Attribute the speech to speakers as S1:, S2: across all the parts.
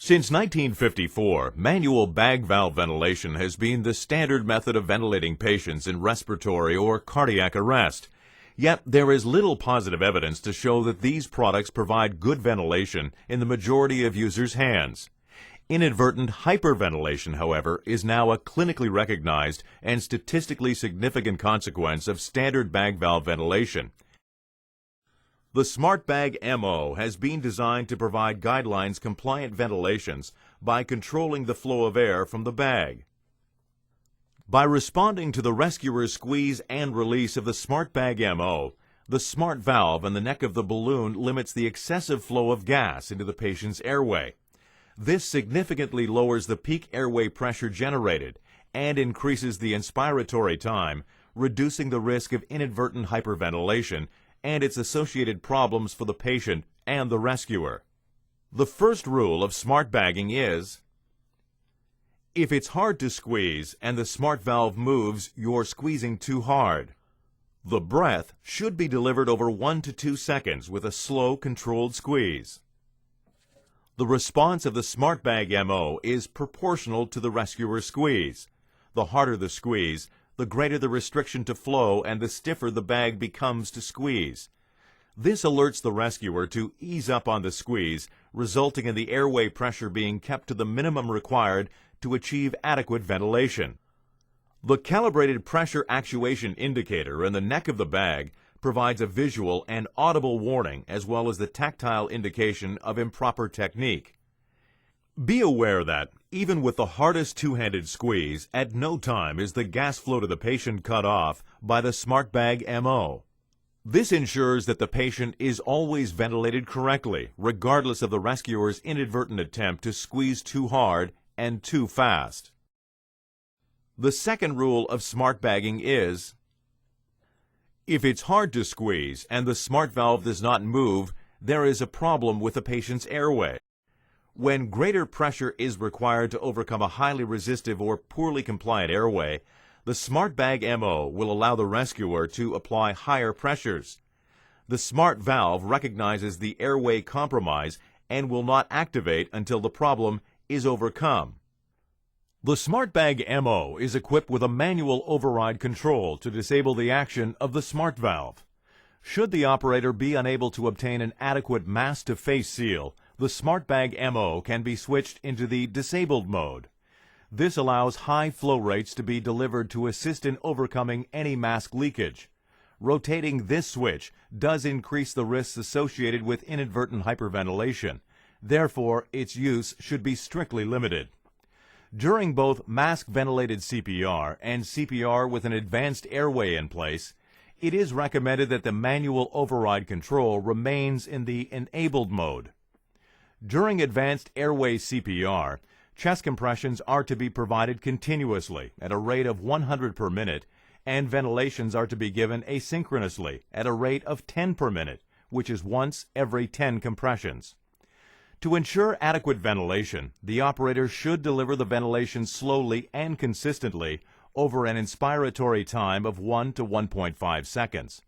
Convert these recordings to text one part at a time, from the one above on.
S1: Since 1954, manual bag valve ventilation has been the standard method of ventilating patients in respiratory or cardiac arrest. Yet there is little positive evidence to show that these products provide good ventilation in the majority of users' hands. Inadvertent hyperventilation, however, is now a clinically recognized and statistically significant consequence of standard bag valve ventilation. The SmartBag MO has been designed to provide guidelines-compliant ventilations by controlling the flow of air from the bag. By responding to the rescuer's squeeze and release of the SmartBag MO, the smart valve in the neck of the balloon limits the excessive flow of gas into the patient's airway. This significantly lowers the peak airway pressure generated and increases the inspiratory time, reducing the risk of inadvertent hyperventilation and its associated problems for the patient and the rescuer. The first rule of smart bagging is, if it's hard to squeeze and the smart valve moves, you're squeezing too hard. The breath should be delivered over 1 to 2 seconds with a slow, controlled squeeze. The response of the SmartBag MO is proportional to the rescuer's squeeze. The harder the squeeze, the greater the restriction to flow and the stiffer the bag becomes to squeeze. This alerts the rescuer to ease up on the squeeze, resulting in the airway pressure being kept to the minimum required to achieve adequate ventilation. The calibrated pressure actuation indicator in the neck of the bag provides a visual and audible warning as well as the tactile indication of improper technique. Be aware that, even with the hardest two-handed squeeze, at no time is the gas flow to the patient cut off by the SmartBag MO. This ensures that the patient is always ventilated correctly, regardless of the rescuer's inadvertent attempt to squeeze too hard and too fast. The second rule of smart bagging is, if it's hard to squeeze and the smart valve does not move, there is a problem with the patient's airway. When greater pressure is required to overcome a highly resistive or poorly compliant airway, the SmartBag MO will allow the rescuer to apply higher pressures. The smart valve recognizes the airway compromise and will not activate until the problem is overcome. The SmartBag MO is equipped with a manual override control to disable the action of the smart valve. Should the operator be unable to obtain an adequate mask-to-face seal, the SmartBag MO can be switched into the disabled mode. This allows high flow rates to be delivered to assist in overcoming any mask leakage. Rotating this switch does increase the risks associated with inadvertent hyperventilation. Therefore, its use should be strictly limited. During both mask-ventilated CPR and CPR with an advanced airway in place, it is recommended that the manual override control remains in the enabled mode. During advanced airway CPR, chest compressions are to be provided continuously at a rate of 100 per minute, and ventilations are to be given asynchronously at a rate of 10 per minute, which is once every 10 compressions. To ensure adequate ventilation, the operator should deliver the ventilation slowly and consistently over an inspiratory time of 1 to 1.5 seconds.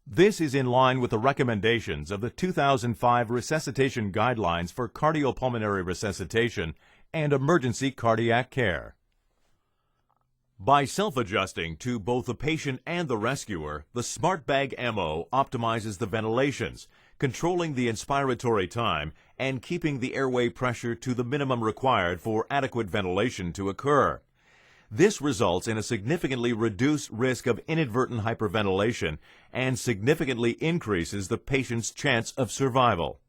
S1: This is in line with the recommendations of the 2005 Resuscitation Guidelines for Cardiopulmonary Resuscitation and Emergency Cardiac Care. By self-adjusting to both the patient and the rescuer, the SmartBag MO optimizes the ventilations, controlling the inspiratory time and keeping the airway pressure to the minimum required for adequate ventilation to occur. This results in a significantly reduced risk of inadvertent hyperventilation and significantly increases the patient's chance of survival.